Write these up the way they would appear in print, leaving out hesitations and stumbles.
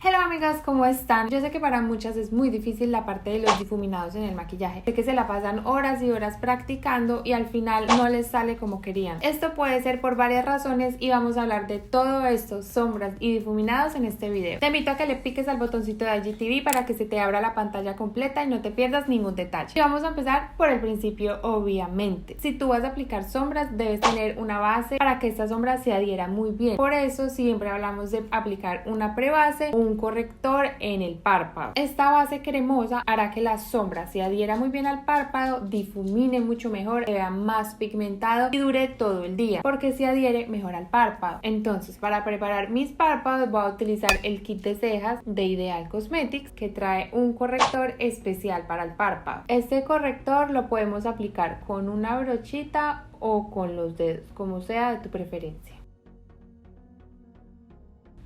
Hola amigas, ¿cómo están? Yo sé que para muchas es muy difícil la parte de los difuminados en el maquillaje. Sé que se la pasan horas y horas practicando y al final no les sale como querían. Esto puede ser por varias razones y vamos a hablar de todo esto, sombras y difuminados en este video. Te invito a que le piques al botoncito de IGTV para que se te abra la pantalla completa y no te pierdas ningún detalle. Y vamos a empezar por el principio, obviamente. Si tú vas a aplicar sombras, debes tener una base para que esta sombra se adhiera muy bien. Por eso siempre hablamos de aplicar una prebase o un corrector en el párpado. Esta base cremosa hará que la sombra se adhiera muy bien al párpado, difumine mucho mejor, se vea más pigmentado y dure todo el día porque se adhiere mejor al párpado. Entonces, para preparar mis párpados voy a utilizar el kit de cejas de Ideal Cosmetics, que trae un corrector especial para el párpado. Este corrector lo podemos aplicar con una brochita o con los dedos, como sea de tu preferencia.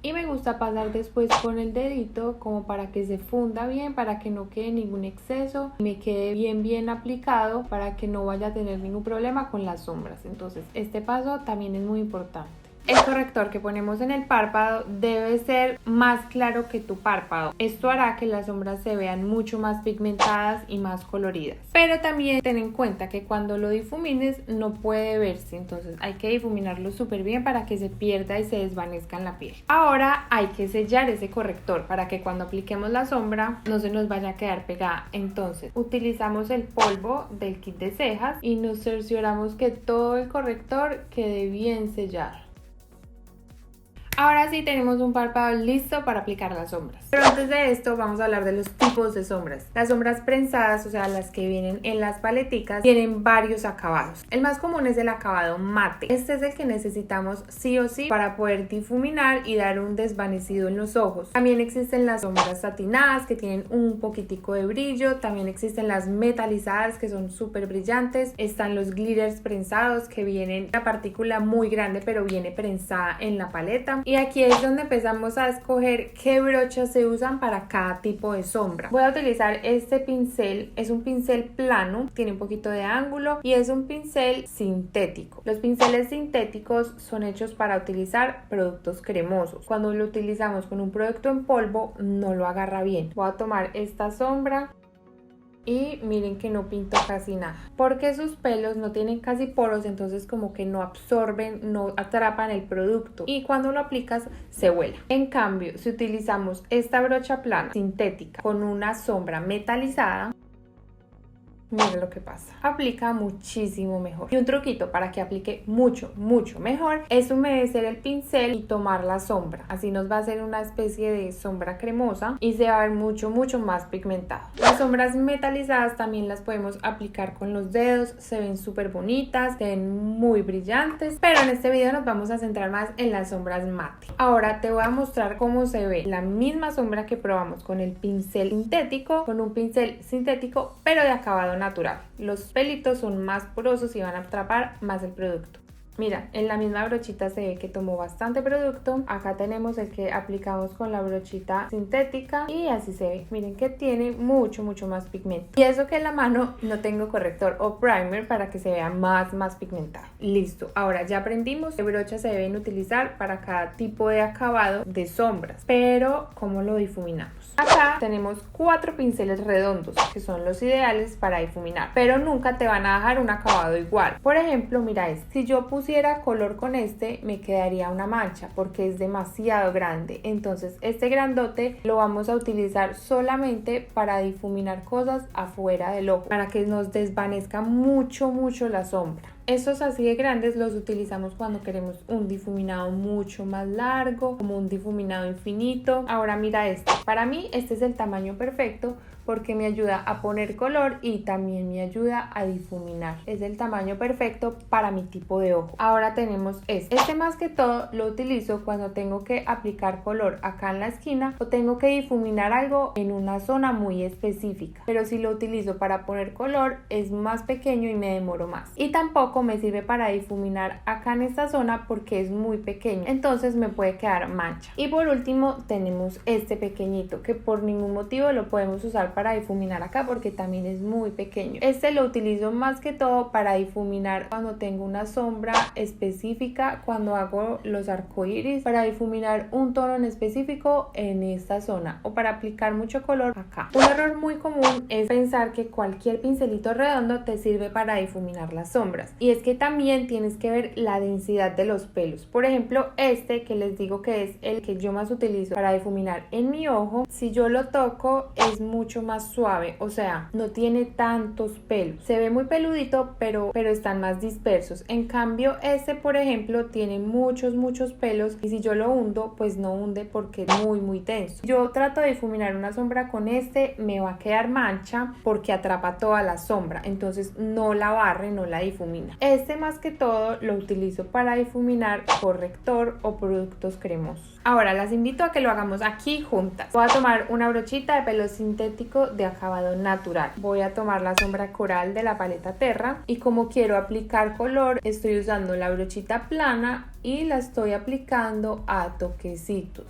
Y me gusta pasar después con el dedito como para que se funda bien, para que no quede ningún exceso, me quede bien aplicado para que no vaya a tener ningún problema con las sombras. Entonces este paso también es muy importante. El corrector que ponemos en el párpado debe ser más claro que tu párpado. Esto hará que las sombras se vean mucho más pigmentadas y más coloridas. Pero también ten en cuenta que cuando lo difumines no puede verse, entonces hay que difuminarlo súper bien para que se pierda y se desvanezca en la piel. Ahora hay que sellar ese corrector para que cuando apliquemos la sombra no se nos vaya a quedar pegada. Entonces utilizamos el polvo del kit de cejas y nos cercioramos que todo el corrector quede bien sellado. Ahora sí tenemos un párpado listo para aplicar las sombras. Pero antes de esto vamos a hablar de los tipos de sombras. Las sombras prensadas, o sea las que vienen en las paleticas, tienen varios acabados. El más común es el acabado mate. Este es el que necesitamos sí o sí para poder difuminar y dar un desvanecido en los ojos. También existen las sombras satinadas que tienen un poquitico de brillo. También existen las metalizadas que son súper brillantes. Están los glitters prensados que vienen una partícula muy grande pero viene prensada en la paleta. Y aquí es donde empezamos a escoger qué brochas se usan para cada tipo de sombra. Voy a utilizar este pincel, es un pincel plano, tiene un poquito de ángulo y es un pincel sintético. Los pinceles sintéticos son hechos para utilizar productos cremosos. Cuando lo utilizamos con un producto en polvo no lo agarra bien. Voy a tomar esta sombra y miren que no pinto casi nada porque sus pelos no tienen casi poros, entonces como que no absorben, no atrapan el producto y cuando lo aplicas se vuela. En cambio, si utilizamos esta brocha plana sintética con una sombra metalizada, miren lo que pasa, aplica muchísimo mejor. Y un truquito para que aplique mucho mejor es humedecer el pincel y tomar la sombra. Así nos va a hacer una especie de sombra cremosa y se va a ver mucho más pigmentado. Las sombras metalizadas también las podemos aplicar con los dedos, se ven súper bonitas, se ven muy brillantes, pero en este video nos vamos a centrar más en las sombras mate. Ahora te voy a mostrar cómo se ve la misma sombra que probamos con el pincel sintético, con un pincel sintético pero de acabado natural. Los pelitos son más porosos y van a atrapar más el producto. Mira, en la misma brochita se ve que tomó bastante producto. Acá tenemos el que aplicamos con la brochita sintética y así se ve. Miren que tiene mucho más pigmento. Y eso que en la mano no tengo corrector o primer para que se vea más pigmentado. Listo, ahora ya aprendimos qué brochas se deben utilizar para cada tipo de acabado de sombras. Pero, ¿cómo lo difuminamos? Acá tenemos 4 pinceles redondos que son los ideales para difuminar, pero nunca te van a dejar un acabado igual. Por ejemplo, mira este. Si yo pusiera color con este, me quedaría una mancha porque es demasiado grande. Entonces este grandote lo vamos a utilizar solamente para difuminar cosas afuera del ojo, para que nos desvanezca mucho la sombra. Estos así de grandes los utilizamos cuando queremos un difuminado mucho más largo, como un difuminado infinito. Ahora mira este, para mí este es el tamaño perfecto porque me ayuda a poner color y también me ayuda a difuminar. Es el tamaño perfecto para mi tipo de ojo. Ahora tenemos este más que todo lo utilizo cuando tengo que aplicar color acá en la esquina o tengo que difuminar algo en una zona muy específica. Pero si lo utilizo para poner color es más pequeño y me demoro más. Y tampoco poco me sirve para difuminar acá en esta zona porque es muy pequeño, entonces me puede quedar mancha. Y por último tenemos este pequeñito que por ningún motivo lo podemos usar para difuminar acá porque también es muy pequeño. Este lo utilizo más que todo para difuminar cuando tengo una sombra específica, cuando hago los arcoíris, para difuminar un tono en específico en esta zona o para aplicar mucho color acá. Un error muy común es pensar que cualquier pincelito redondo te sirve para difuminar las sombras, y es que también tienes que ver la densidad de los pelos. Por ejemplo, este que les digo que es el que yo más utilizo para difuminar en mi ojo, si yo lo toco es mucho más suave, o sea, no tiene tantos pelos, se ve muy peludito pero están más dispersos. En cambio este, por ejemplo, tiene muchos pelos, y si yo lo hundo pues no hunde porque es muy denso. Yo trato de difuminar una sombra con este, me va a quedar mancha porque atrapa toda la sombra, entonces no la barre, no la difumina. Este más que todo lo utilizo para difuminar corrector o productos cremosos. Ahora las invito a que lo hagamos aquí juntas. Voy a tomar una brochita de pelo sintético de acabado natural. Voy a tomar la sombra coral de la paleta Terra, y como quiero aplicar color estoy usando la brochita plana y la estoy aplicando a toquecitos.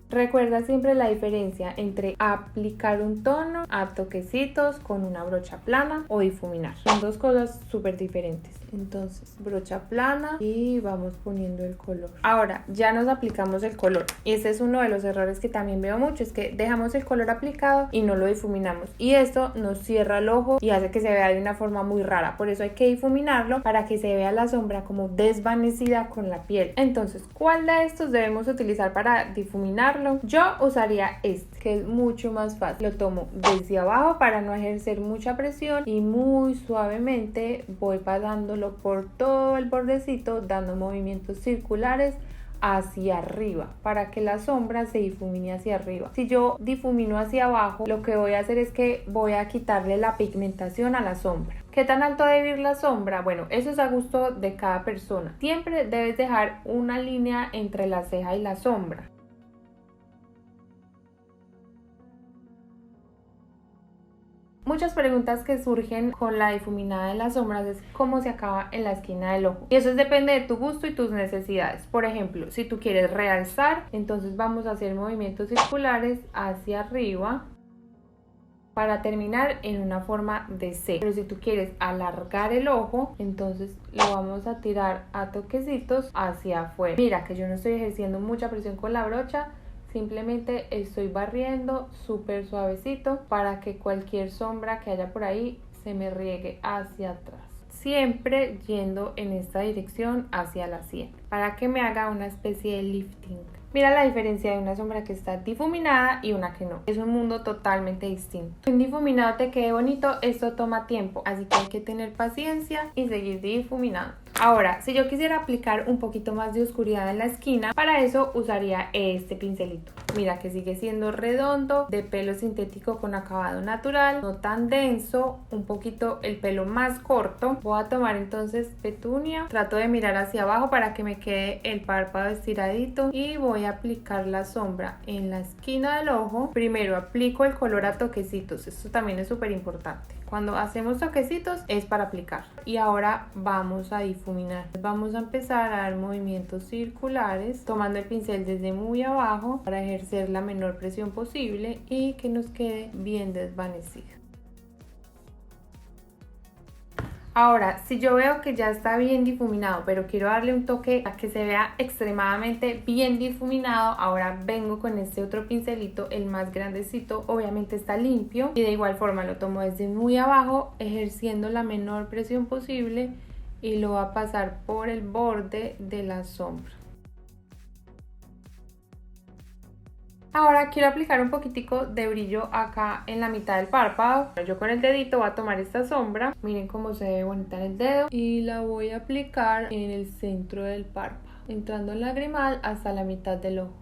Recuerda siempre la diferencia entre aplicar un tono a toquecitos con una brocha plana o difuminar. Son dos cosas súper diferentes. Entonces, brocha plana y vamos poniendo el color. Ahora ya nos aplicamos el color. Ese es uno de los errores que también veo mucho, es que dejamos el color aplicado y no lo difuminamos, y esto nos cierra el ojo y hace que se vea de una forma muy rara. Por eso hay que difuminarlo para que se vea la sombra como desvanecida con la piel. Entonces, ¿cuál de estos debemos utilizar para difuminarlo? Yo usaría este, que es mucho más fácil. Lo tomo desde abajo para no ejercer mucha presión y muy suavemente voy pasándolo por todo el bordecito, dando movimientos circulares hacia arriba para que la sombra se difumine hacia arriba. Si yo difumino hacia abajo, lo que voy a hacer es que voy a quitarle la pigmentación a la sombra. ¿Qué tan alto debe ir la sombra? Bueno, eso es a gusto de cada persona. Siempre debes dejar una línea entre la ceja y la sombra. Muchas preguntas que surgen con la difuminada de las sombras es cómo se acaba en la esquina del ojo. Y eso depende de tu gusto y tus necesidades. Por ejemplo, si tú quieres realzar, entonces vamos a hacer movimientos circulares hacia arriba para terminar en una forma de C. Pero si tú quieres alargar el ojo, entonces lo vamos a tirar a toquecitos hacia afuera. Mira que yo no estoy ejerciendo mucha presión con la brocha, simplemente estoy barriendo súper suavecito para que cualquier sombra que haya por ahí se me riegue hacia atrás. Siempre yendo en esta dirección hacia la sien para que me haga una especie de lifting. Mira la diferencia de una sombra que está difuminada y una que no. Es un mundo totalmente distinto. Si un difuminado te quede bonito, esto toma tiempo, así que hay que tener paciencia y seguir difuminando. Ahora, si yo quisiera aplicar un poquito más de oscuridad en la esquina, para eso usaría este pincelito. Mira que sigue siendo redondo, de pelo sintético con acabado natural, no tan denso, un poquito el pelo más corto. Voy a tomar entonces petunia, trato de mirar hacia abajo para que me quede el párpado estiradito y voy a aplicar la sombra en la esquina del ojo. Primero aplico el color a toquecitos, esto también es súper importante. Cuando hacemos toquecitos es para aplicar. Y ahora vamos a difuminar. Vamos a empezar a dar movimientos circulares, tomando el pincel desde muy abajo para ejercer la menor presión posible y que nos quede bien desvanecido. Ahora, si yo veo que ya está bien difuminado, pero quiero darle un toque a que se vea extremadamente bien difuminado, ahora vengo con este otro pincelito, el más grandecito, obviamente está limpio, y de igual forma lo tomo desde muy abajo, ejerciendo la menor presión posible, y lo voy a pasar por el borde de la sombra. Ahora quiero aplicar un poquitico de brillo acá en la mitad del párpado. Yo con el dedito voy a tomar esta sombra. Miren cómo se ve bonita en el dedo. Y la voy a aplicar en el centro del párpado, entrando el lagrimal hasta la mitad del ojo.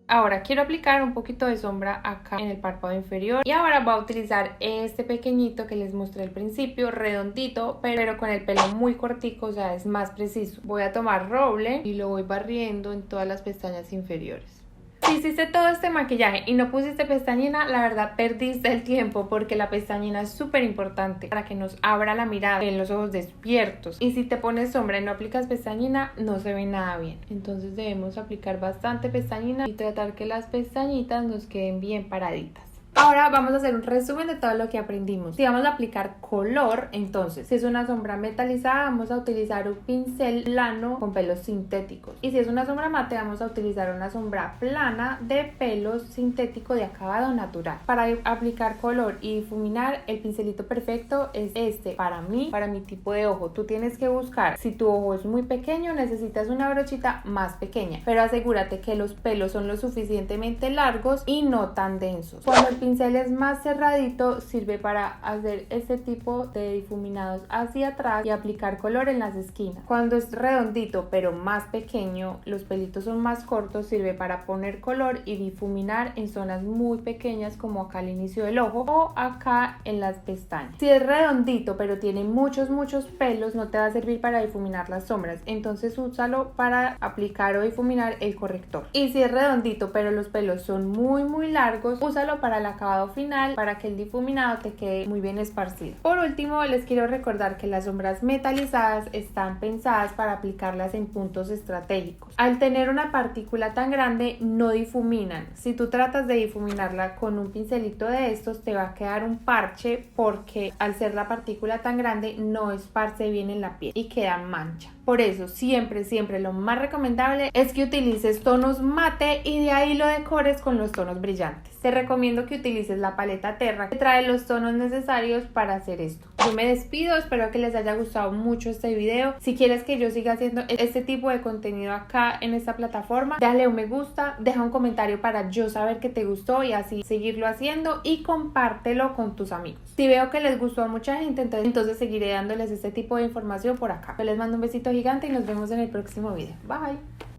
Ahora quiero aplicar un poquito de sombra acá en el párpado inferior. Y ahora voy a utilizar este pequeñito que les mostré al principio, redondito, pero con el pelo muy cortico, o sea, es más preciso. Voy a tomar roble y lo voy barriendo en todas las pestañas inferiores. Si hiciste todo este maquillaje y no pusiste pestañina, la verdad perdiste el tiempo, porque la pestañina es súper importante para que nos abra la mirada en los ojos despiertos. Y si te pones sombra y no aplicas pestañina, no se ve nada bien. Entonces debemos aplicar bastante pestañina y tratar que las pestañitas nos queden bien paraditas. Ahora vamos a hacer un resumen de todo lo que aprendimos. Si vamos a aplicar color, entonces, si es una sombra metalizada, vamos a utilizar un pincel plano con pelos sintéticos. Y si es una sombra mate, vamos a utilizar una sombra plana de pelos sintético de acabado natural. Para aplicar color y difuminar, el pincelito perfecto es este para mí, para mi tipo de ojo. Tú tienes que buscar, si tu ojo es muy pequeño, necesitas una brochita más pequeña, pero asegúrate que los pelos son lo suficientemente largos y no tan densos. Cuando el pincel es más cerradito, sirve para hacer este tipo de difuminados hacia atrás y aplicar color en las esquinas. Cuando es redondito pero más pequeño, los pelitos son más cortos, sirve para poner color y difuminar en zonas muy pequeñas, como acá al inicio del ojo o acá en las pestañas. Si es redondito pero tiene muchos pelos, no te va a servir para difuminar las sombras, entonces úsalo para aplicar o difuminar el corrector. Y si es redondito pero los pelos son muy largos, úsalo para el acabado final, para que el difuminado te quede muy bien esparcido. Por último, les quiero recordar que las sombras metalizadas están pensadas para aplicarlas en puntos estratégicos. Al tener una partícula tan grande, no difuminan. Si tú tratas de difuminarla con un pincelito de estos, te va a quedar un parche, porque al ser la partícula tan grande no esparce bien en la piel y queda mancha. Por eso siempre lo más recomendable es que utilices tonos mate y de ahí lo decores con los tonos brillantes. Te recomiendo que utilices la paleta Terra, que trae los tonos necesarios para hacer esto. Yo me despido, espero que les haya gustado mucho este video. Si quieres que yo siga haciendo este tipo de contenido acá en esta plataforma, dale un me gusta, deja un comentario para yo saber que te gustó y así seguirlo haciendo, y compártelo con tus amigos. Si veo que les gustó a mucha gente, entonces seguiré dándoles este tipo de información por acá. Yo les mando un besito gigante y nos vemos en el próximo video. Bye.